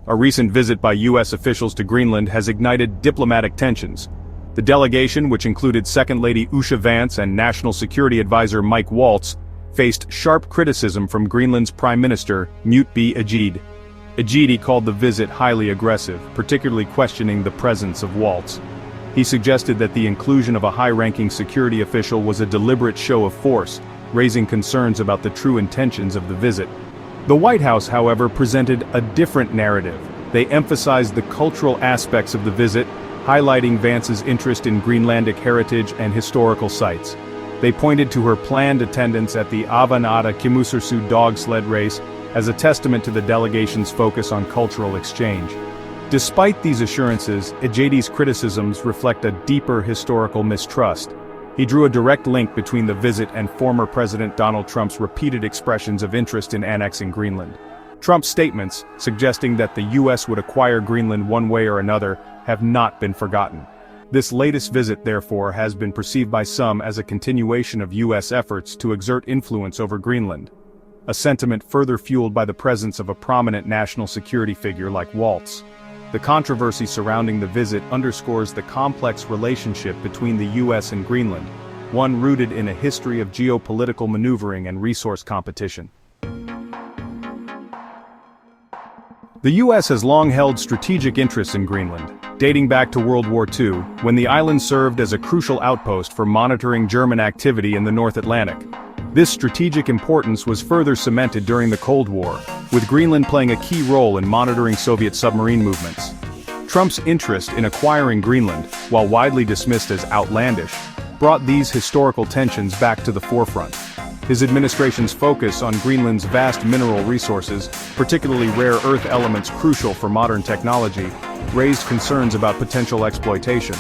a recent visit by U.S. officials to Greenland has ignited diplomatic tensions. The delegation, which included Second Lady Usha Vance and National Security Advisor Mike Waltz, faced sharp criticism from Greenland's Prime Minister, Knut B. Ejide. Ejide called the visit highly aggressive, particularly questioning the presence of Waltz. He suggested that the inclusion of a high-ranking security official was a deliberate show of force, raising concerns about the true intentions of the visit. The White House, however, presented a different narrative. They emphasized the cultural aspects of the visit, highlighting Vance's interest in Greenlandic heritage and historical sites. They pointed to her planned attendance at the Avanada Kimusursu dog sled race as a testament to the delegation's focus on cultural exchange. Despite these assurances, Ejide's criticisms reflect a deeper historical mistrust. He drew a direct link between the visit and former President Donald Trump's repeated expressions of interest in annexing Greenland. Trump's statements, suggesting that the U.S. would acquire Greenland one way or another, have not been forgotten. This latest visit, therefore, has been perceived by some as a continuation of U.S. efforts to exert influence over Greenland, a sentiment further fueled by the presence of a prominent national security figure like Waltz. The controversy surrounding the visit underscores the complex relationship between the U.S. and Greenland, one rooted in a history of geopolitical maneuvering and resource competition. The U.S. has long held strategic interests in Greenland, dating back to World War II, when the island served as a crucial outpost for monitoring German activity in the North Atlantic. This strategic importance was further cemented during the Cold War, with Greenland playing a key role in monitoring Soviet submarine movements. Trump's interest in acquiring Greenland, while widely dismissed as outlandish, brought these historical tensions back to the forefront. His administration's focus on Greenland's vast mineral resources, particularly rare earth elements crucial for modern technology, raised concerns about potential exploitation.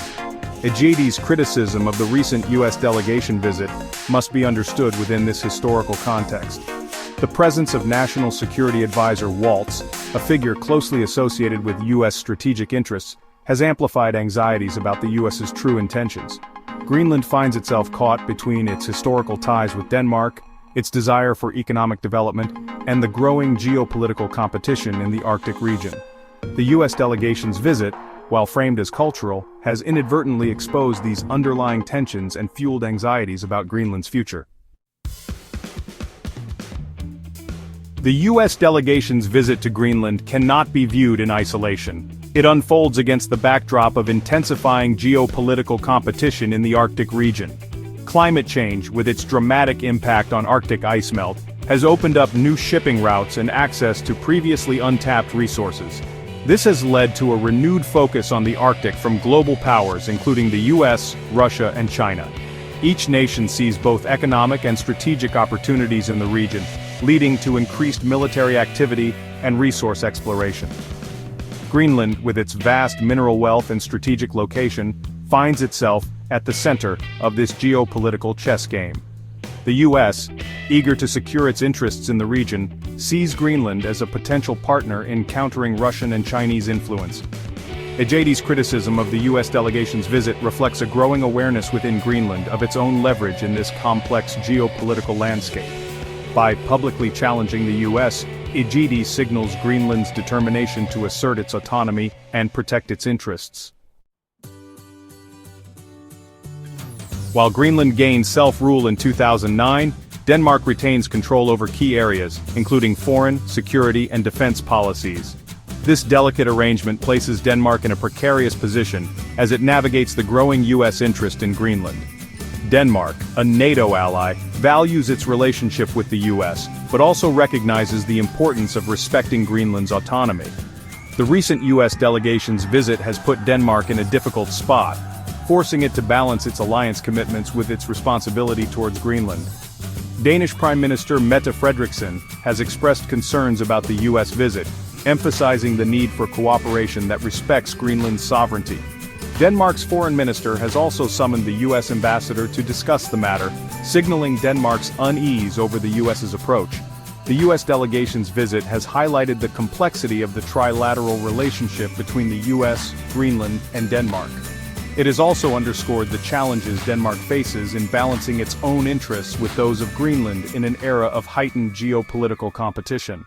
Ejide's criticism of the recent U.S. delegation visit must be understood within this historical context. The presence of National Security Advisor Waltz, a figure closely associated with U.S. strategic interests, has amplified anxieties about the U.S.'s true intentions. Greenland finds itself caught between its historical ties with Denmark, its desire for economic development, and the growing geopolitical competition in the Arctic region. The U.S. delegation's visit, while framed as cultural, has inadvertently exposed these underlying tensions and fueled anxieties about Greenland's future. The U.S. delegation's visit to Greenland cannot be viewed in isolation. It unfolds against the backdrop of intensifying geopolitical competition in the Arctic region. Climate change, with its dramatic impact on Arctic ice melt, has opened up new shipping routes and access to previously untapped resources. This has led to a renewed focus on the Arctic from global powers including the US, Russia, and China. Each nation sees both economic and strategic opportunities in the region, leading to increased military activity and resource exploration. Greenland, with its vast mineral wealth and strategic location, finds itself at the center of this geopolitical chess game. The U.S., eager to secure its interests in the region, sees Greenland as a potential partner in countering Russian and Chinese influence. Ejide's criticism of the U.S. delegation's visit reflects a growing awareness within Greenland of its own leverage in this complex geopolitical landscape. By publicly challenging the U.S., Ejide signals Greenland's determination to assert its autonomy and protect its interests. While Greenland gained self-rule in 2009, Denmark retains control over key areas, including foreign, security, and defense policies. This delicate arrangement places Denmark in a precarious position as it navigates the growing U.S. interest in Greenland. Denmark, a NATO ally, values its relationship with the U.S., but also recognizes the importance of respecting Greenland's autonomy. The recent U.S. delegation's visit has put Denmark in a difficult spot, forcing it to balance its alliance commitments with its responsibility towards Greenland. Danish Prime Minister Mette Frederiksen has expressed concerns about the U.S. visit, emphasizing the need for cooperation that respects Greenland's sovereignty. Denmark's foreign minister has also summoned the U.S. ambassador to discuss the matter, signaling Denmark's unease over the U.S.'s approach. The U.S. delegation's visit has highlighted the complexity of the trilateral relationship between the U.S., Greenland, and Denmark. It has also underscored the challenges Denmark faces in balancing its own interests with those of Greenland in an era of heightened geopolitical competition.